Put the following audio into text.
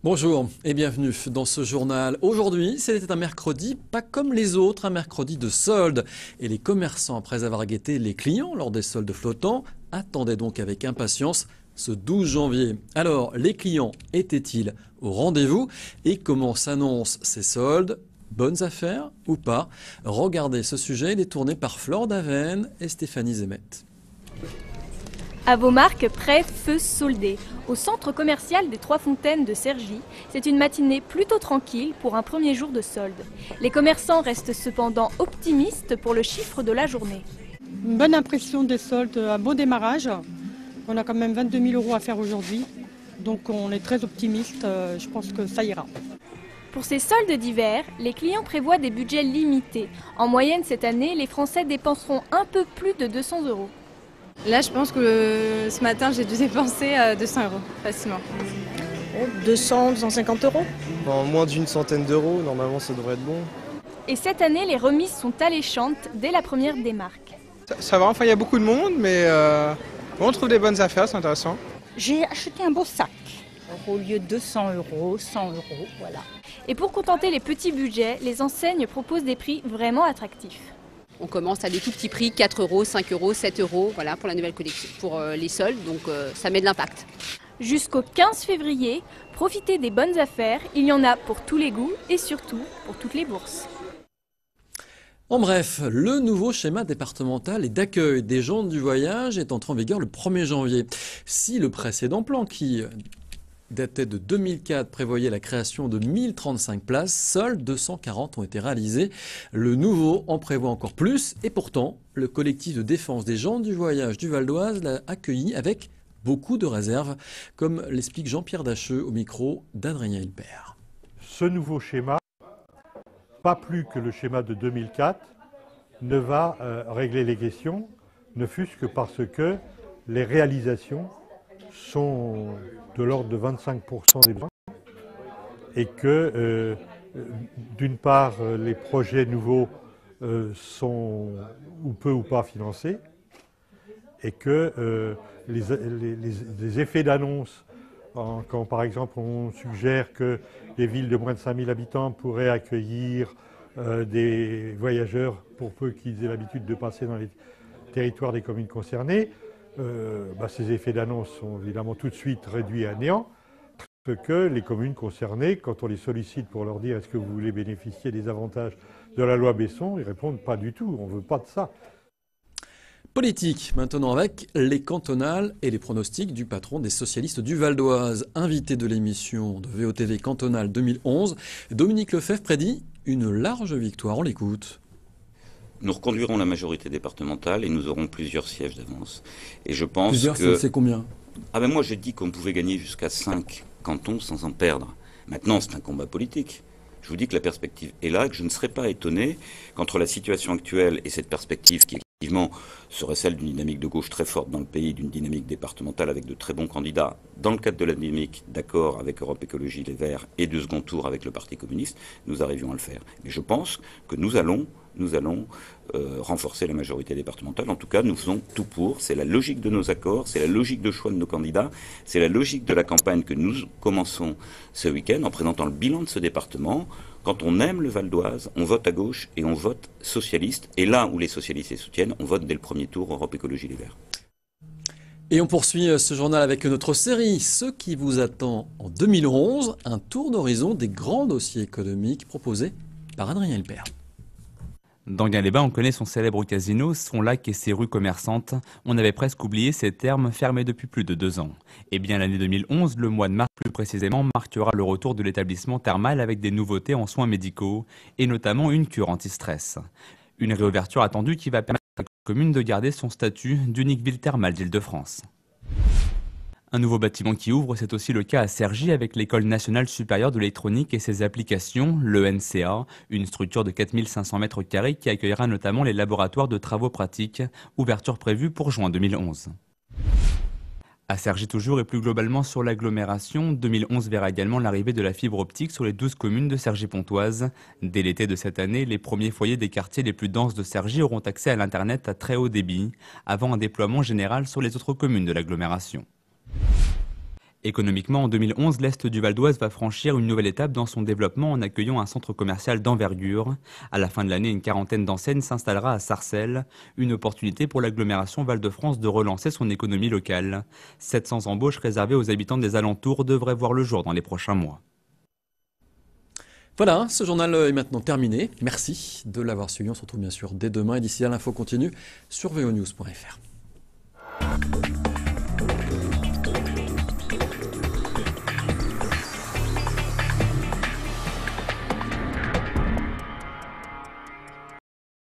Bonjour et bienvenue dans ce journal. Aujourd'hui, c'était un mercredi pas comme les autres, un mercredi de soldes. Et les commerçants, après avoir guetté les clients lors des soldes flottants, attendaient donc avec impatience ce 12 janvier. Alors, les clients étaient-ils au rendez-vous? Et comment s'annoncent ces soldes? Bonnes affaires ou pas? Regardez ce sujet, il est tourné par Flore Daven et Stéphanie Zemet. À vos marques, prêts, feux soldés. Au centre commercial des Trois Fontaines de Cergy, c'est une matinée plutôt tranquille pour un premier jour de solde. Les commerçants restent cependant optimistes pour le chiffre de la journée. Une bonne impression des soldes, un beau démarrage. On a quand même 22 000 € à faire aujourd'hui, donc on est très optimiste, je pense que ça ira. Pour ces soldes d'hiver, les clients prévoient des budgets limités. En moyenne cette année, les Français dépenseront un peu plus de 200 €. Là, je pense que ce matin, j'ai dû dépenser 200 € facilement. 200, 250 €. En moins d'une centaine d'euros, normalement ça devrait être bon. Et cette année, les remises sont alléchantes dès la première des marques. Ça va, enfin il y a beaucoup de monde, mais on trouve des bonnes affaires, c'est intéressant. J'ai acheté un beau sac. Au lieu de 200 €, 100 €, voilà. Et pour contenter les petits budgets, les enseignes proposent des prix vraiment attractifs. On commence à des tout petits prix, 4 €, 5 €, 7 €, voilà, pour la nouvelle collection, pour les soldes, donc ça met de l'impact. Jusqu'au 15 février, profitez des bonnes affaires, il y en a pour tous les goûts et surtout pour toutes les bourses. En bref, le nouveau schéma départemental et d'accueil des gens du voyage est entré en vigueur le 1er janvier. Si le précédent plan qui datait de 2004 prévoyait la création de 1035 places, seuls 240 ont été réalisées. Le nouveau en prévoit encore plus et pourtant, le collectif de défense des gens du voyage du Val d'Oise l'a accueilli avec beaucoup de réserves, comme l'explique Jean-Pierre Dacheux au micro d'Adrien Hilpert. Ce nouveau schéma, pas plus que le schéma de 2004, ne va régler les questions, ne fût-ce que parce que les réalisations sont de l'ordre de 25% des besoins et que, d'une part, les projets nouveaux sont ou peu ou pas financés et que les effets d'annonce, quand par exemple on suggère que les villes de moins de 5000 habitants pourraient accueillir des voyageurs pour peu qu'ils aient l'habitude de passer dans les territoires des communes concernées, ces effets d'annonce sont évidemment tout de suite réduits à néant, parce que les communes concernées, quand on les sollicite pour leur dire est-ce que vous voulez bénéficier des avantages de la loi Besson, ils répondent pas du tout, on ne veut pas de ça. Politique, maintenant avec les cantonales et les pronostics du patron des socialistes du Val d'Oise. Invité de l'émission de VOTV cantonale 2011, Dominique Lefebvre prédit une large victoire, on l'écoute. Nous reconduirons la majorité départementale et nous aurons plusieurs sièges d'avance. Et je pense plusieurs, que... c'est combien? Moi j'ai dit qu'on pouvait gagner jusqu'à 5 cantons sans en perdre. Maintenant c'est un combat politique. Je vous dis que la perspective est là et que je ne serais pas étonné qu'entre la situation actuelle et cette perspective qui effectivement serait celle d'une dynamique de gauche très forte dans le pays, d'une dynamique départementale avec de très bons candidats, dans le cadre de la dynamique d'accord avec Europe Écologie Les Verts et de second tour avec le Parti communiste, nous arrivions à le faire. Mais je pense que nous allons renforcer la majorité départementale. En tout cas, nous faisons tout pour. C'est la logique de nos accords, c'est la logique de choix de nos candidats, c'est la logique de la campagne que nous commençons ce week-end en présentant le bilan de ce département. Quand on aime le Val d'Oise, on vote à gauche et on vote socialiste. Et là où les socialistes les soutiennent, on vote dès le premier tour Europe Écologie Les Verts. Et on poursuit ce journal avec notre série Ce qui vous attend en 2011, un tour d'horizon des grands dossiers économiques proposés par Adrien Hilpert. D'Enghien-les-Bains, on connaît son célèbre casino, son lac et ses rues commerçantes. On avait presque oublié ces termes fermés depuis plus de 2 ans. Eh bien, l'année 2011, le mois de mars plus précisément, marquera le retour de l'établissement thermal avec des nouveautés en soins médicaux et notamment une cure anti-stress. Une réouverture attendue qui va permettre à la commune de garder son statut d'unique ville thermale d'Île-de-France. Un nouveau bâtiment qui ouvre, c'est aussi le cas à Cergy avec l'École nationale supérieure de l'électronique et ses applications, l'ENCA, une structure de 4500 m² qui accueillera notamment les laboratoires de travaux pratiques, ouverture prévue pour juin 2011. À Cergy toujours et plus globalement sur l'agglomération, 2011 verra également l'arrivée de la fibre optique sur les 12 communes de Cergy-Pontoise. Dès l'été de cette année, les premiers foyers des quartiers les plus denses de Cergy auront accès à l'Internet à très haut débit, avant un déploiement général sur les autres communes de l'agglomération. Économiquement, en 2011, l'Est du Val d'Oise va franchir une nouvelle étape dans son développement en accueillant un centre commercial d'envergure. À la fin de l'année, une quarantaine d'enseignes s'installera à Sarcelles, une opportunité pour l'agglomération Val-de-France de relancer son économie locale. 700 embauches réservées aux habitants des alentours devraient voir le jour dans les prochains mois. Voilà, ce journal est maintenant terminé. Merci de l'avoir suivi. On se retrouve bien sûr dès demain. Et d'ici là, l'info continue sur vonews.fr.